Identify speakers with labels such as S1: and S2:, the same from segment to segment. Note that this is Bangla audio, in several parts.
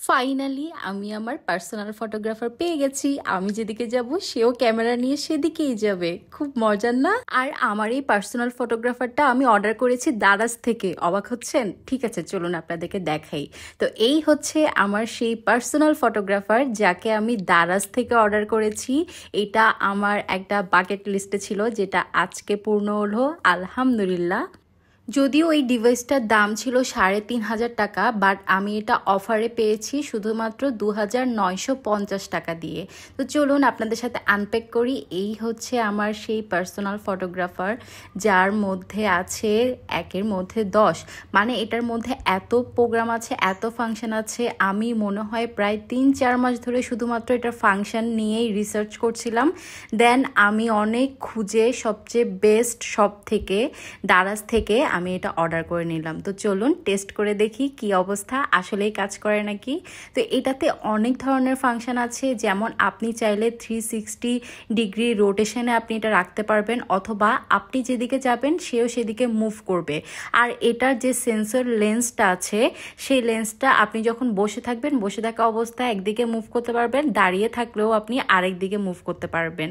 S1: ফাইনালি আমি আমার পার্সোনাল ফটোগ্রাফার পেয়ে গেছি। আমি যেদিকে যাব সেও ক্যামেরা নিয়ে সেদিকেই যাবে। খুব মজার না? আর আমার এই পার্সোনাল ফটোগ্রাফারটা আমি অর্ডার করেছি দারাজ থেকে। অবাক হচ্ছেন? ঠিক আছে, চলুন আপনাদেরকে দেখাই। তো এই হচ্ছে আমার সেই পার্সোনাল ফটোগ্রাফার যাকে আমি দারাজ থেকে অর্ডার করেছি। এটা আমার একটা বাকেট লিস্টে ছিল, যেটা আজকে পূর্ণ হলো আলহামদুলিল্লাহ। যদিও এই ডিভাইসটার দাম ছিল ৩,৫০০ টাকা, বাট আমি এটা অফারে পেয়েছি শুধুমাত্র ২,৯৫০ টাকা দিয়ে। তো চলুন আপনাদের সাথে আনপ্যাক করি। এই হচ্ছে আমার সেই পার্সোনাল ফটোগ্রাফার, যার মধ্যে আছে একের মধ্যে ১০। মানে এটার মধ্যে এত প্রোগ্রাম আছে, এত ফাংশন আছে। আমি মনে হয় প্রায় ৩-৪ মাস ধরে শুধুমাত্র এটার ফাংশন নিয়েই রিসার্চ করছিলাম। দেন আমি অনেক খুঁজে সবচেয়ে বেস্ট শপ থেকে, দারাজ থেকে আমি এটা অর্ডার করে নিলাম। তো চলুন টেস্ট করে দেখি কি অবস্থা, আসলেই কাজ করে নাকি। তো এটাতে অনেক ধরনের ফাংশন আছে, যেমন আপনি চাইলে 360 ডিগ্রি রোটেশনে আপনি এটা রাখতে পারবেন, অথবা আপনি যেদিকে যাবেন সেও সেদিকে মুভ করবে। আর এটার যে সেন্সর লেন্সটা আছে, সেই লেন্সটা আপনি যখন বসে থাকবেন, বসে থাকা অবস্থায় একদিকে মুভ করতে পারবেন, দাঁড়িয়ে থাকলেও আপনি আরেক দিকে মুভ করতে পারবেন।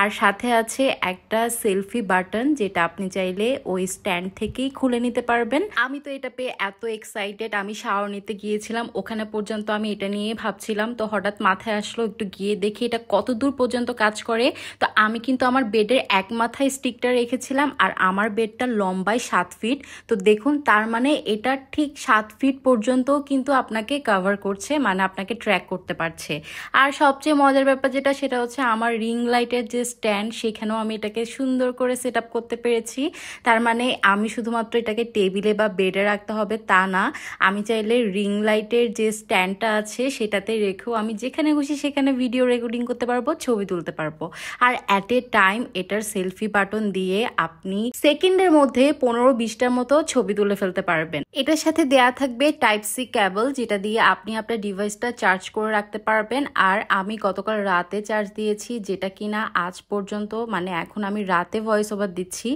S1: আর সাথে আছে একটা সেলফি বাটন, যেটা আপনি চাইলে ওই স্ট্যান্ড থেকেই খুলে নিতে পারবেন। আমি তো এটা পেয়ে এত এক্সাইটেড, আমি শাওয়ার নিতে গিয়েছিলাম, ওখানে পর্যন্ত আমি এটা নিয়ে ভাবছিলাম। তো হঠাৎ মাথায় আসলো একটু গিয়ে দেখি এটা কত দূর পর্যন্ত কাজ করে। তো আমি কিন্তু আমার বেডের এক মাথায় স্টিকটা রেখেছিলাম, আর আমার বেডটা লম্বায় 7 ফিট। তো দেখুন, তার মানে এটা ঠিক 7 ফিট পর্যন্ত কিন্তু আপনাকে কভার করছে, মানে আপনাকে ট্র্যাক করতে পারছে। আর সবচেয়ে মজার ব্যাপার যেটা, সেটা হচ্ছে আমার রিং লাইটের যে স্ট্যান্ড, সেখানেও আমি এটাকে সুন্দর করে সেট আপ করতে পেরেছি। তার মানে আমি শুধুমাত্র এটাকে টেবিলে বা বেডে রাখতে হবে তা না, আমি চাইলে রিং লাইটের যে স্ট্যান্ডটা আছে সেটাতে রেখেও আমি যেখানে খুশি সেখানে ভিডিও রেকর্ডিং করতে পারবো, ছবি তুলতে পারবো। আর অ্যাট এ টাইম এটার সেলফি বাটন দিয়ে আপনি সেকেন্ডের মধ্যে 15-20টার মতো ছবি তুলে ফেলতে পারবেন। এটার সাথে দেয়া থাকবে টাইপ সি কেবল, যেটা দিয়ে আপনি আপনার ডিভাইসটা চার্জ করে রাখতে পারবেন। আর আমি গতকাল রাতে চার্জ দিয়েছি, যেটা কিনা আজ পর্যন্ত, মানে এখন আমি রাতে ভয়েস ওভার দিচ্ছি,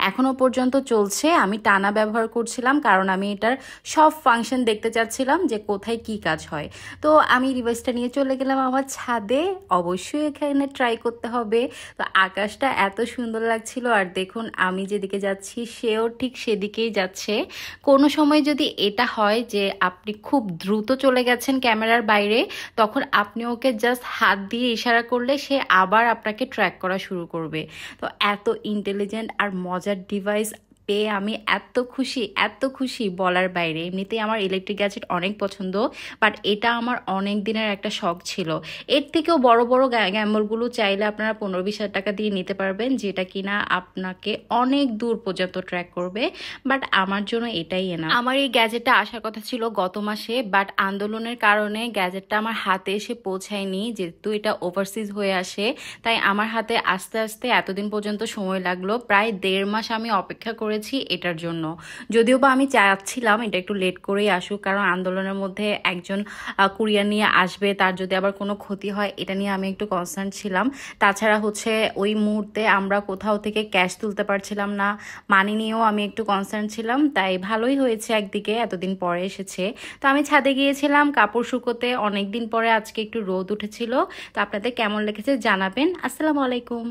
S1: এখনো পর্যন্ত চলছে। আমি টানা ব্যবহার করছিলাম, কারণ আমি এটার সব ফাংশন দেখতে চাচ্ছিলাম যে কোথায় কি কাজ হয়। তো আমি ডিভাইসটা নিয়ে চলে গেলাম আমার ছাদে। অবশ্যই এখানে ট্রাই করতে হবে। তো আকাশটা এত সুন্দর লাগছিল, আর দেখুন আমি যেদিকে যাচ্ছি সেও ঠিক সেদিকেই যাচ্ছে। কোনো সময় যদি এটা হয় যে আপনি খুব দ্রুত চলে গেছেন ক্যামেরার বাইরে, তখন আপনি ওকে জাস্ট হাত দিয়ে ইশারা করলে সে আবার আপনাকে ট্র্যাক করা শুরু করবে। তো এত ইন্টেলিজেন্ট আর মজার ডিভাইস পেয়ে আমি এত খুশি বলার বাইরে। এমনিতেই আমার ইলেকট্রিক গ্যাজেট অনেক পছন্দ, বাট এটা আমার অনেক দিনের একটা শখ ছিল। এর থেকেও বড় বড় গ্যাম্বলগুলো চাইলে আপনারা 15-20 হাজার টাকা দিয়ে নিতে পারবেন, যেটা কিনা আপনাকে অনেক দূর পর্যন্ত ট্র্যাক করবে। বাট আমার জন্য এটাই না। আমার এই গ্যাজেটটা আসার কথা ছিল গত মাসে, বাট আন্দোলনের কারণে গ্যাজেটটা আমার হাতে এসে পৌঁছায়নি। যেহেতু এটা ওভারসিজ হয়ে আসে, তাই আমার হাতে আস্তে আস্তে এতদিন পর্যন্ত সময় লাগলো। প্রায় 1.5 মাস আমি অপেক্ষা করেছি এটার জন্য। যদিও বা আমি চাচ্ছিলাম এটা একটু লেট করেই আসুক, কারণ আন্দোলনের মধ্যে একজন কুরিয়ার নিয়ে আসবে, তার যদি আবার কোনো ক্ষতি হয় এটা নিয়ে আমি একটু কনসার্ন ছিলাম। তাছাড়া হচ্ছে ওই মুহূর্তে আমরা কোথাও থেকে ক্যাশ তুলতে পারছিলাম না, মানি নিয়েও আমি একটু কনসার্ন ছিলাম। তাই ভালোই হয়েছে একদিকে এতদিন পরে এসেছে। তো আমি ছাদে গিয়েছিলাম কাপড় শুকোতে, অনেকদিন পরে আজকে একটু রোদ উঠেছিল। তো আপনাদের কেমন লেগেছে জানাবেন। আসসালামু আলাইকুম।